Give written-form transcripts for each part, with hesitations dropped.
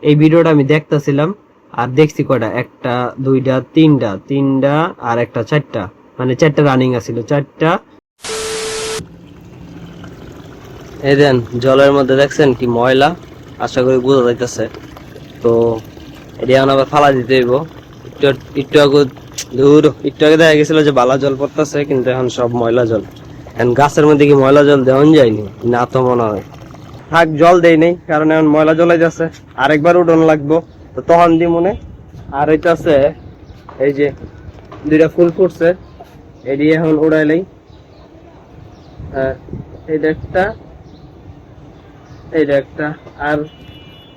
এই ভিডিওটা আমি দেখতেছিলাম আর দেখছি কয়টা, একটা দুইটা তিনটা তিনটা আর একটা চারটা, মানে চারটা রানিং আছিল, চারটা। এই দেন জলের মধ্যে দেখছেন কি ময়লা, আশা করি বোঝা যাইতেছে। তো এটা এখন আবার ফালা দিতে হইব। একটু একটু আগে দূর একটু আগে দেখা গেছিল যে বালা জল পড়তেছে, কিন্তু এখন সব ময়লা জল। এখন গাছের মধ্যে কি ময়লা জল দেওয়া যায়নি না, তো মনে হয় থাক, জল দেই নেই, কারণ এখন ময়লা জলাই যাচ্ছে, আরেকবার উঠন লাগবো, তো তখন দি মনে। আর হইতাছে এই যে দুইটা ফুল ফুটছে, এটি এখন উড়াইলেই। এইটা একটা, এইটা একটা, আর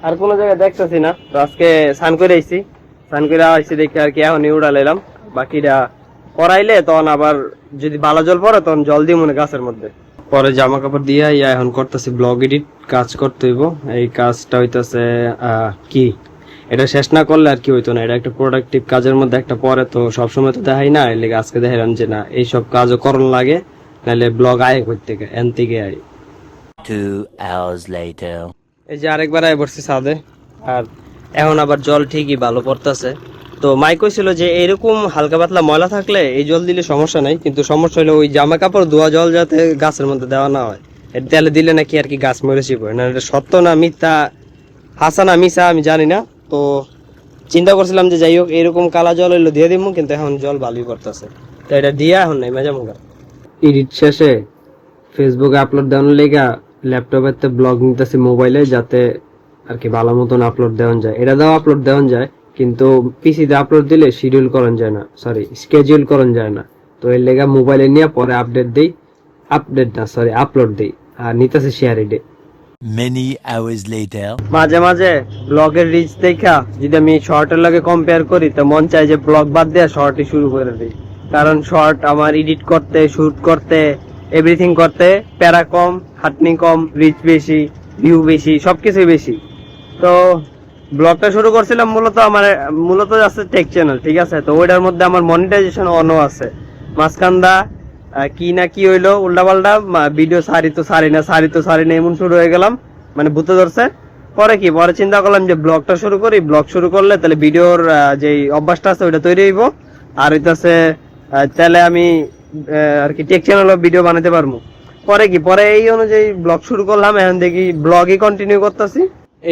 আর কোনো জায়গায় দেখতেছি না। তো আজকে স্নান করে আইছি, স্নান করে আইছি দেখে আর কি এখনই উড়ালাইলাম। বাকিটা করাইলে তখন আবার যদি বালা জল পড়ে তখন জল দিই মনে গাছের মধ্যে। পরে জামা কাপড় দিয়ে এখন করতেছি ব্লগ এডিট কাজ করতে হইব। এই কাজটা হইতাছে কি, এটা শেষ না করলে আর কি হইতো না, এটা একটা প্রোডাক্টিভ কাজের মধ্যে একটা পরে, তো সবসময় তো দেখাই না, এর লেগে আজকে দেখাইলাম যে না এইসব কাজও করণ লাগে, নাহলে ব্লগ আয় করতে এন থেকে আয়। 2 hours later. এই যে আরেকবার আয় পড়ছি ছাদে, আর এখন আবার জল ঠিকই ভালো পড়তেছে। তো মাই কইছিল যে এরকম হালকা পাতলা ময়লা থাকলে এই জল দিলে সমস্যা নাই, কিন্তু সমস্যা হলো ওই জামা কাপড় ধোয়া জল যাতে গাছের মধ্যে দেওয়া না হয়, এর তেলে দিলে নাকি আর কি গাছ মরে যাবে না। এটা সত্য না মিথ্যা, হাসা না মিশা আমি জানি না। তো চিন্তা করছিলাম যে যাই হোক এরকম কালা জল হইলো দিয়ে দিব, কিন্তু এখন জল ভালোই পড়তেছে, তো এটা দিয়া এখন নাই মজা মজা। এডিট শেষে ফেসবুকে আপলোড দেওয়ার লেগা ল্যাপটপের তে ব্লগ নিতেছি মোবাইলে, যাতে আর কি ভালো মতন আপলোড দেওয়া যায়। এটা দাও আপলোড দেওয়া যায়, কিন্তু পিসিতে আপলোড দিলে শিডিউল করান যায় না, সরি স্কেডিউল করান যায় না। তো এর লেগা মোবাইলে নিয়ে পরে আপডেট দেই, আপডেট না সরি আপলোড দেই, আর নিতেছে শেয়ার এডে। Many hours later. মাঝে মাঝে ব্লগের রিচ দেখা যদি আমি শর্টের লগে কম্পেয়ার করি, তো মন চায় যে ব্লগ বাদ দিয়ে শর্টই শুরু করে দিই, কারণ শর্ট আমার এডিট করতে, শুট করতে, এভরিথিং করতে প্যারা কম, খাটনি কম, রিচ বেশি, ভিউ বেশি, সবকিছুই বেশি। তো ব্লগটা শুরু করছিলাম মূলত আছে টেক চ্যানেল, ঠিক আছে। তো ওইটার মধ্যে আমার মনিটাইজেশন অনও আছে, মাঝখানদা কি না কি হইলো উল্টা পাল্টা ভিডিও সারি তো সারি না এমন শুরু হয়ে গেলাম, মানে ভূতে ধরছে। পরে চিন্তা করলাম যে ব্লগটা শুরু করি, ব্লগ শুরু করলে তাহলে ভিডিওর যে অভ্যাসটা আছে ওইটা তৈরি হইব, আর হইতাছে তাহলে আমি আর কি টেক চ্যানেলও ভিডিও বানাতে পারবো। পরে এই অনুযায়ী ব্লগ শুরু করলাম, এখন দেখি ব্লগই কন্টিনিউ করতেছি।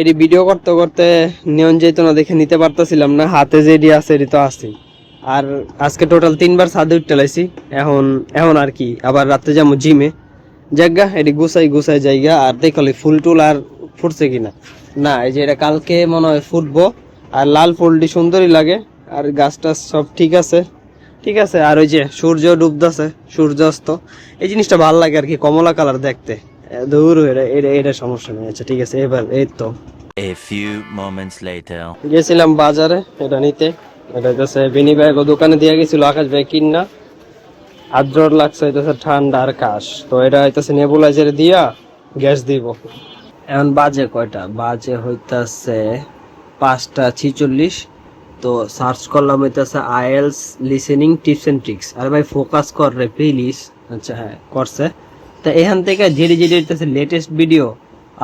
এটি ভিডিও করতে করতে নিয়ন যেত না দেখে নিতে পারতেছিলাম না, হাতে যেটি আছে এটি তো আছে। আর আজকে টোটাল 3বার ছাদে উঠতে লাইছি। এখন আর কি আবার রাত্রে যাবো জিমে, জায়গা এটি গুছাই জায়গা, আর দেখলি ফুল টুল আর ফুটছে কিনা না। এই যে এটা কালকে মনে হয় ফুটবো, আর লাল ফুলটি সুন্দরই লাগে, আর গাছটা সব ঠিক আছে। আর ওই যে সূর্য ডুবতেছে, সূর্যাস্ত, এই জিনিসটা ভালো লাগে আর কি, কমলা কালার দেখতে। দূর এটা সমস্যা নেই। আচ্ছা ঠিক আছে, এবার এই তো A few moments later. গেছিলাম বাজারে এটা নিতে, এটা হচ্ছে বিনি ব্যাগ ও দোকানে দিয়ে গেছিল আকাশ ব্যাগ কিনা, আদ্র লাগছে হইতেছে ঠান্ডা আর কাশ, তো এটা হইতেছে নেবুলাইজার দিয়া গ্যাস দিব। এখন বাজে কয়টা, বাজে হইতাছে 5টা 46। তো সার্চ করলাম হইতাছে IELTS listening tips and tricks. আরে ভাই ফোকাস কর রে প্লিজ। আচ্ছা হ্যাঁ করছে। তো এখান থেকে যেটি হইতাছে লেটেস্ট ভিডিও,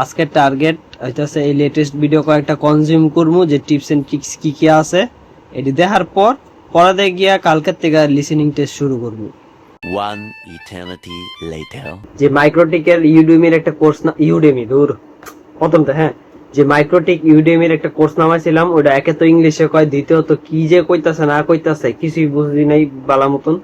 আজকের টার্গেট হইতাছে এই লেটেস্ট ভিডিও কয়েকটা কনজিউম করবো, যে টিপস এন্ড ট্রিক্স কি কি আছে এটি দেখার পর পরে গিয়া কালকের থেকে লিসেনিং টেস্ট শুরু করবো। One eternity later. যে মাইক্রোটিকের ইউডেমির একটা কোর্স না, ইউডেমি দূর প্রথমটা, হ্যাঁ যে মাইক্রোটিক ইউডেমির একটা কোর্স নামাইছিলাম, ওটা একে তো ইংলিশে কয়, দ্বিতীয়ত কি যে কইতাছে না কইতাছে কিছুই বুঝি নাই বালা মতন।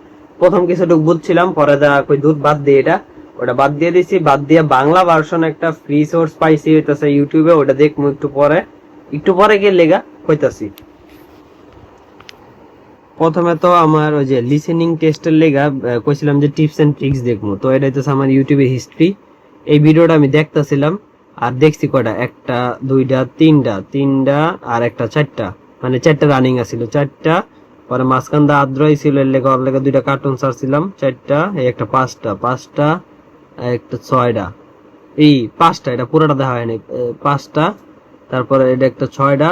প্রথম কিছুটুকু বুঝছিলাম, পরে দা কই দূর বাদ দিয়ে এটা, ওটা বাদ দিয়ে দিছি। বাদ দিয়ে বাংলা ভার্সন একটা ফ্রি সোর্স পাইছি হইতাছে ইউটিউবে, ওটা দেখবো একটু পরে গিয়ে লেগা কইতাছি। প্রথমে তো আমার ওই যে লিসেনিং টেস্টের লেগা কইছিলাম যে টিপস এন্ড ট্রিক্স দেখবো, তো এটা হচ্ছে আমার ইউটিউবে হিস্ট্রি। এই ভিডিওটা আমি দেখতেছিলাম আর দেখছি কয়টা, একটা দুইটা তিনটা আর একটা চারটা, মানে চারটা রানিং আছিল, চারটা। পরে মাঝখান দা আদ্রই ছিল, এর লেগে ওর লেগে 2টা কার্টুন ছাড়ছিলাম, চারটা, এই একটা পাঁচটা একটা 6টা, এই 5টা, এটা পুরোটা দেখা হয়নি, 5টা। তারপরে এটা একটা 6টা,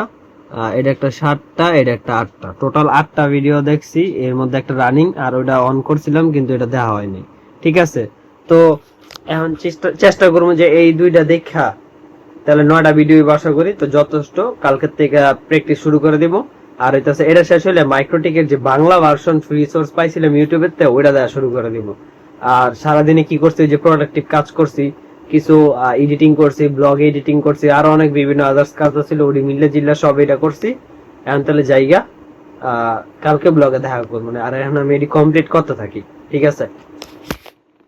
এটা একটা 7টা, এটা একটা 8টা, টোটাল 8টা ভিডিও দেখছি। এর মধ্যে একটা রানিং, আর ওটা অন করছিলাম কিন্তু এটা দেখা হয়নি, ঠিক আছে। তো এখন চেষ্টা করবো যে এই 2টা দেখা তাহলে 9টা ভিডিও আশা করি তো যথেষ্ট। কালকে থেকে প্র্যাকটিস শুরু করে দিব। আর হইতাছে এটা শেষ হলে মাইক্রোটিকের যে বাংলা ভার্সন ফ্রি সোর্স পাইছিলাম ইউটিউবের তে ওইটা দেওয়া শুরু করে দিব। আর সারাদিনে কি করছি, যে প্রোডাক্টিভ কাজ করছি, কিছু এডিটিং করছি, ব্লগ এডিটিং করছি, আরো অনেক বিভিন্ন আদার্স কাজ ছিল, ওটি মিলে জিল্লা সব এটা করছি। এখন তাহলে জায়গা কালকে ব্লগে দেখা করবো, আর এখন আমি এটি কমপ্লিট করতে থাকি, ঠিক আছে।